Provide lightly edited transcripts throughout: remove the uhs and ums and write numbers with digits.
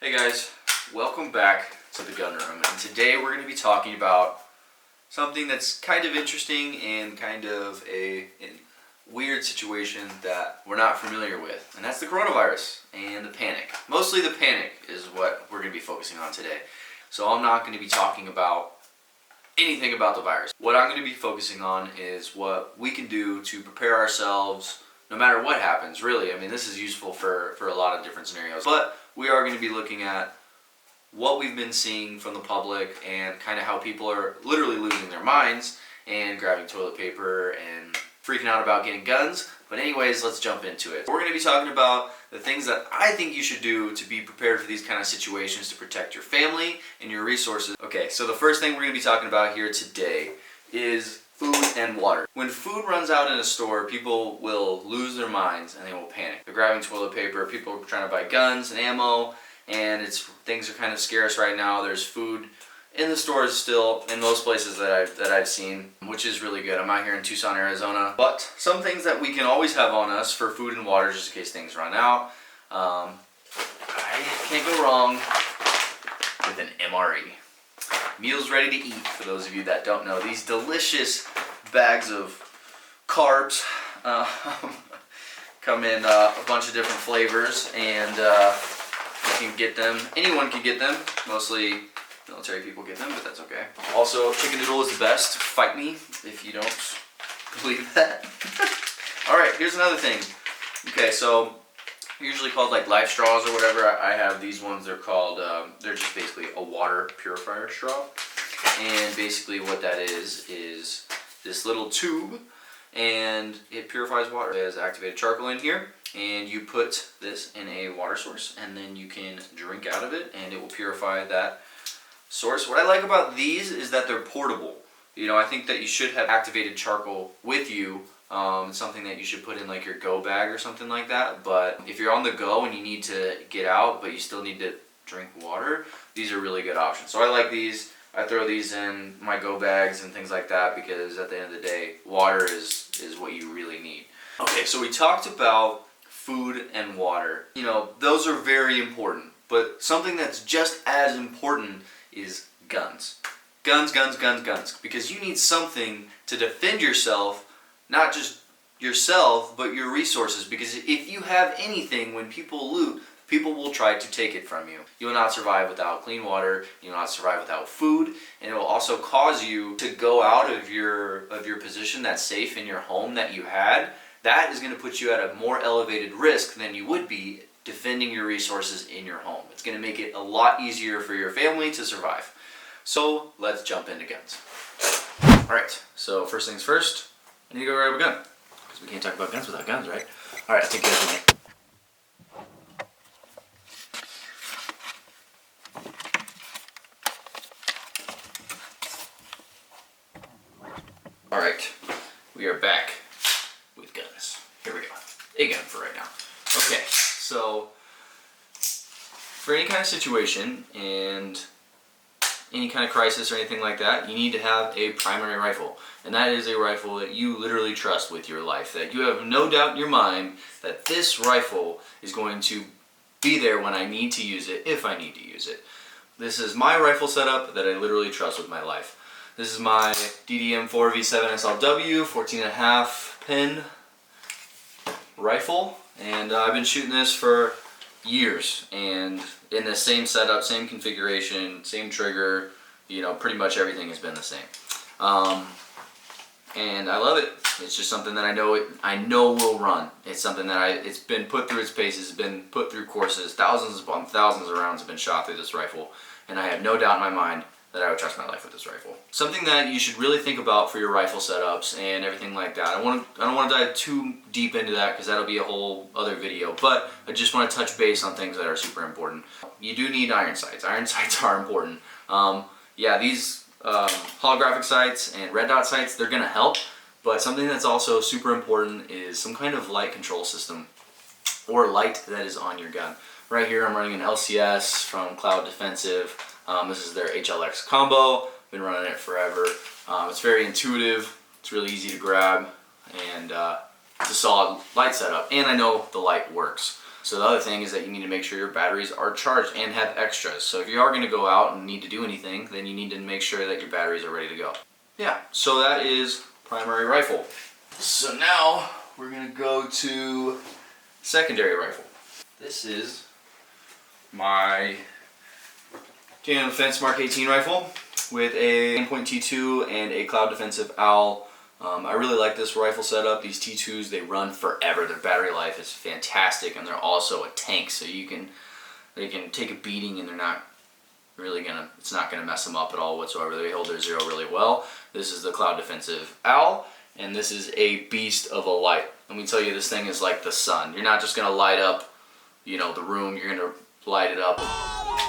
Hey guys, welcome back to the gun room, and today we're going to be talking about something that's kind of interesting and kind of a weird situation that we're not familiar with, and that's the coronavirus and the panic. Mostly the panic is what we're going to be focusing on today. So I'm not going to be talking about anything about the virus. What I'm going to be focusing on is what we can do to prepare ourselves no matter what happens, really. I mean, this is useful for a lot of different scenarios, but we are going to be looking at what we've been seeing from the public and kind of how people are literally losing their minds and grabbing toilet paper and freaking out about getting guns. But anyways, let's jump into it. We're going to be talking about the things that I think you should do to be prepared for these kind of situations to protect your family and your resources. Okay, so the first thing we're going to be talking about here today is food and water. When food runs out in a store, people will lose their minds and they will panic. They're grabbing toilet paper, people are trying to buy guns and ammo, and things are kind of scarce right now. There's food in the stores still, in most places that I've seen, which is really good. I'm out here in Tucson, Arizona. But some things that we can always have on us for food and water, just in case things run out. I can't go wrong with an MRE. Meals ready to eat, for those of you that don't know. These delicious bags of carbs come in a bunch of different flavors, and you can get them. Anyone can get them. Mostly military people get them, but that's okay. Also, chicken noodle is the best. Fight me if you don't believe that. Alright, here's another thing. Okay, so usually called like life straws or whatever. I have these ones. They're called, they're just basically a water purifier straw. And basically what that is this little tube, and it purifies water. It has activated charcoal in here, and you put this in a water source, and then you can drink out of it, and it will purify that source. What I like about these is that they're portable. You know, I think that you should have activated charcoal with you. It's something that you should put in like your go bag or something like that. But if you're on the go and you need to get out, but you still need to drink water, these are really good options. So I like these. I throw these in my go bags and things like that because at the end of the day, water is what you really need. Okay, so we talked about food and water. You know, those are very important. But something that's just as important is guns. Guns. Because you need something to defend yourself. Not just yourself, but your resources. Because if you have anything, when people loot, people will try to take it from you. You will not survive without clean water. You will not survive without food. And it will also cause you to go out of your position that's safe in your home that you had. That is going to put you at a more elevated risk than you would be defending your resources in your home. It's going to make it a lot easier for your family to survive. So let's jump into guns. Alright, so first things first. I need to go grab a gun, because we can't talk about guns without guns, right? Alright, I'll take you guys with me. Alright, we are back with guns. Here we go. A gun for right now. Okay, so for any kind of situation and any kind of crisis or anything like that, you need to have a primary rifle. And that is a rifle that you literally trust with your life. That you have no doubt in your mind that this rifle is going to be there when I need to use it, if I need to use it. This is my rifle setup that I literally trust with my life. This is my DDM 4V7 SLW 14.5 pin rifle. And I've been shooting this for years, and in the same setup, same configuration, same trigger, you know, pretty much everything has been the same. And I love it. It's just something that I know will run. It's something that it's been put through its paces, it's been put through courses, thousands of rounds have been shot through this rifle, and I have no doubt in my mind that I would trust my life with this rifle. Something that you should really think about for your rifle setups and everything like that. I don't want to dive too deep into that because that'll be a whole other video, but I just want to touch base on things that are super important. You do need iron sights. Iron sights are important. Yeah, these holographic sights and red dot sights, they're going to help, but something that's also super important is some kind of light control system or light that is on your gun. Right here I'm running an LCS from Cloud Defensive. This is their HLX combo. Been running it forever. It's very intuitive. It's really easy to grab, and it's a solid light setup. And I know the light works. So the other thing is that you need to make sure your batteries are charged and have extras. So if you are going to go out and need to do anything, then you need to make sure that your batteries are ready to go. Yeah, so that is primary rifle. So now we're going to go to secondary rifle. This is my Canadian Defense Mark 18 rifle with a 9-point T2 and a Cloud Defensive OWL. I really like this rifle setup. These T2s, they run forever. Their battery life is fantastic, and they're also a tank, so they can take a beating and they're not really it's not gonna mess them up at all whatsoever. They hold their zero really well. This is the Cloud Defensive OWL, and this is a beast of a light. Let me tell you, this thing is like the sun. You're not just gonna light up, you know, the room. You're gonna light it up the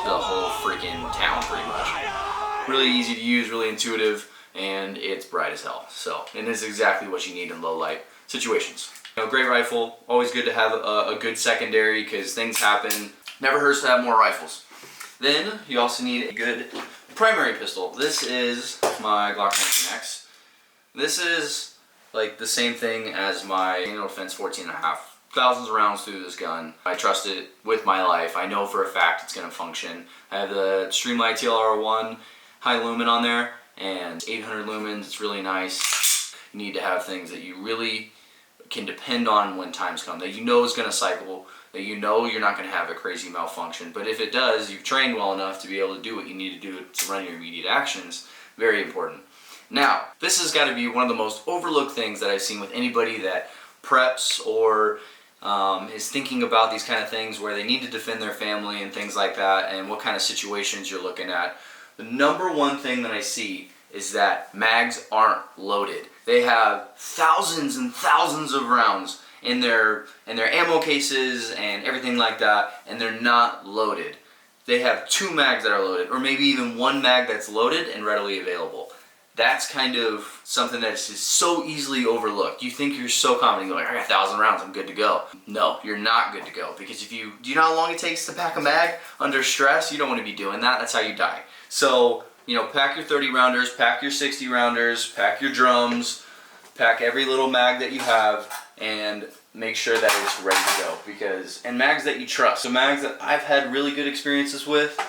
whole freaking town pretty much. Really easy to use, really intuitive, and it's bright as hell. So, and this is exactly what you need in low light situations. You know, great rifle. Always good to have a good secondary because things happen. Never hurts to have more rifles. Then you also need a good primary pistol. This is my Glock 19X. This is like the same thing as my Canadian Defense 14.5. Thousands of rounds through this gun. I trust it with my life. I know for a fact it's going to function. I have the Streamlight TLR1 high lumen on there, and 800 lumens. It's really nice. You need to have things that you really can depend on when times come, that you know is going to cycle, that you know you're not going to have a crazy malfunction. But if it does, you've trained well enough to be able to do what you need to do to run your immediate actions. Very important. Now, this has got to be one of the most overlooked things that I've seen with anybody that preps or is thinking about these kind of things where they need to defend their family and things like that, and what kind of situations you're looking at. The number one thing that I see is that mags aren't loaded. They have thousands and thousands of rounds in their ammo cases and everything like that, and they're not loaded. They have 2 mags that are loaded, or maybe even 1 mag that's loaded and readily available. That's kind of something that's just so easily overlooked. You think you're so confident, you're like, I got 1,000 rounds, I'm good to go. No, you're not good to go, because do you know how long it takes to pack a mag under stress? You don't want to be doing that. That's how you die. So, you know, pack your 30 rounders, pack your 60 rounders, pack your drums, pack every little mag that you have, and make sure that it's ready to go. And mags that you trust. So mags that I've had really good experiences with.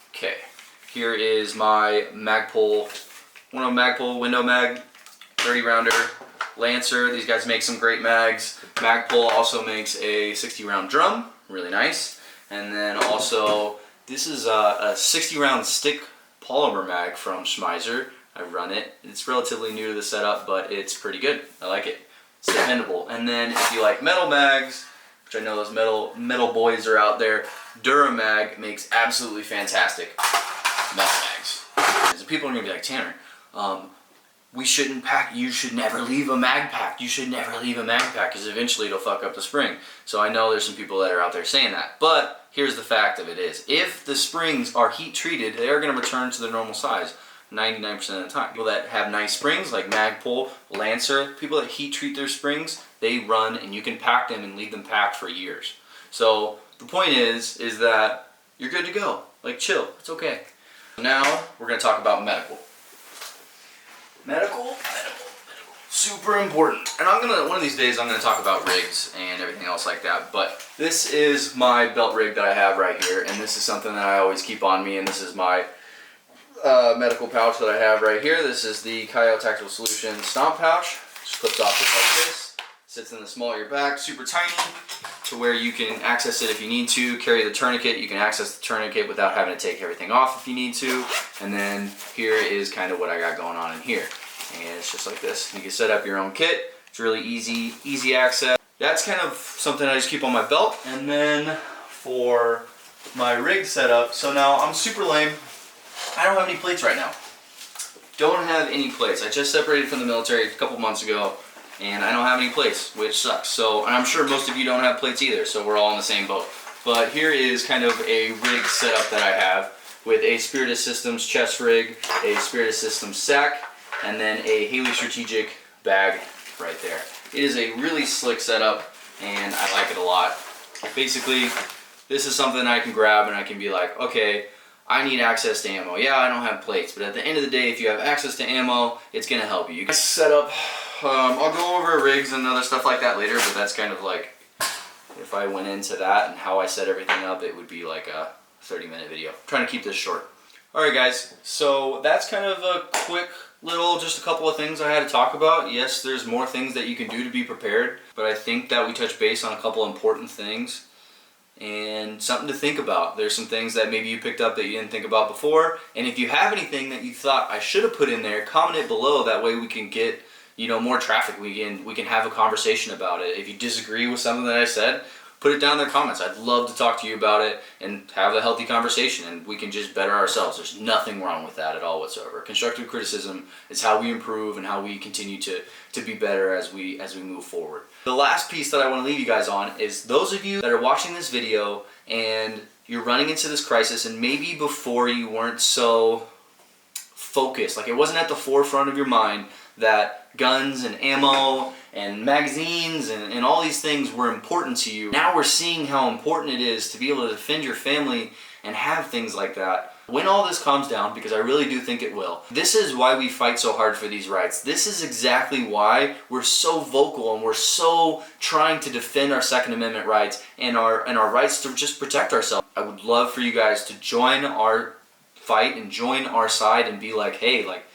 Okay, here is my Magpul, one of Magpul window mag, 30 rounder, Lancer. These guys make some great mags. Magpul also makes a 60 round drum, really nice. And then also, this is a 60 round stick polymer mag from Schmeiser. I run it. It's relatively new to the setup, but it's pretty good. I like it. It's dependable. And then if you like metal mags, which I know those metal boys are out there, Duramag makes absolutely fantastic metal mags. So people are gonna be like, Tanner, we shouldn't pack. You should never leave a mag pack. You should never leave a mag pack because eventually it'll fuck up the spring. So I know there's some people that are out there saying that, but here's the fact of it is, if the springs are heat treated, they are going to return to their normal size 99% of the time. People that have nice springs like Magpul, Lancer, people that heat treat their springs, they run, and you can pack them and leave them packed for years. So the point is that you're good to go. Like, chill, it's okay. Now we're going to talk about medical. Medical. Super important. And one of these days I'm gonna talk about rigs and everything else like that. But this is my belt rig that I have right here, and this is something that I always keep on me, and this is my medical pouch that I have right here. This is the Coyote Tactical Solutions stomp pouch. Just clips off just like this. Sits in the small of your back, super tiny, to where you can access it if you need to. Carry the tourniquet, you can access the tourniquet without having to take everything off if you need to. And then here is kind of what I got going on in here. And it's just like this. You can set up your own kit. It's really easy access. That's kind of something I just keep on my belt. And then for my rig setup, so now I'm super lame. I don't have any plates right now. Don't have any plates. I just separated from the military a couple months ago, and I don't have any plates, which sucks. So, and I'm sure most of you don't have plates either, so we're all in the same boat. But here is kind of a rig setup that I have with a Spiritus Systems chest rig, a Spiritus Systems sack, and then a Haley Strategic bag right there. It is a really slick setup, and I like it a lot. Basically, this is something I can grab and I can be like, okay, I need access to ammo. Yeah, I don't have plates, but at the end of the day, if you have access to ammo, it's gonna help you. You can set up, I'll go over rigs and other stuff like that later, but that's kind of like, if I went into that and how I set everything up, it would be like a 30-minute video. I'm trying to keep this short. Alright guys, so that's kind of a quick little, just a couple of things I had to talk about. Yes, there's more things that you can do to be prepared, but I think that we touched base on a couple important things and something to think about. There's some things that maybe you picked up that you didn't think about before, and if you have anything that you thought I should have put in there, comment it below. That way we can get, you know, more traffic. We can have a conversation about it. If you disagree with something that I said, put it down in the comments. I'd love to talk to you about it and have a healthy conversation, and we can just better ourselves. There's nothing wrong with that at all whatsoever. Constructive criticism is how we improve and how we continue to be better as we move forward. The last piece that I want to leave you guys on is those of you that are watching this video and you're running into this crisis, and maybe before you weren't so focused, like it wasn't at the forefront of your mind that guns and ammo and magazines and all these things were important to you. Now we're seeing how important it is to be able to defend your family and have things like that. When all this calms down, because I really do think it will, this is why we fight so hard for these rights. This is exactly why we're so vocal and we're so trying to defend our Second Amendment rights and our rights to just protect ourselves. I would love for you guys to join our fight and join our side and be like, hey, like,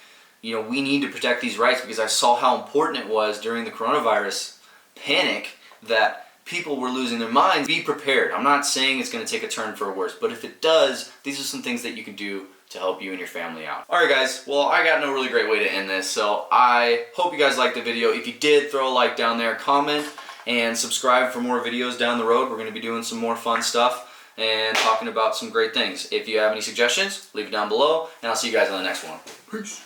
you know, we need to protect these rights, because I saw how important it was during the coronavirus panic that people were losing their minds. Be prepared. I'm not saying it's going to take a turn for worse, but if it does, these are some things that you can do to help you and your family out. Alright guys, well, I got no really great way to end this, so I hope you guys liked the video. If you did, throw a like down there, comment, and subscribe for more videos down the road. We're going to be doing some more fun stuff and talking about some great things. If you have any suggestions, leave it down below, and I'll see you guys on the next one. Peace.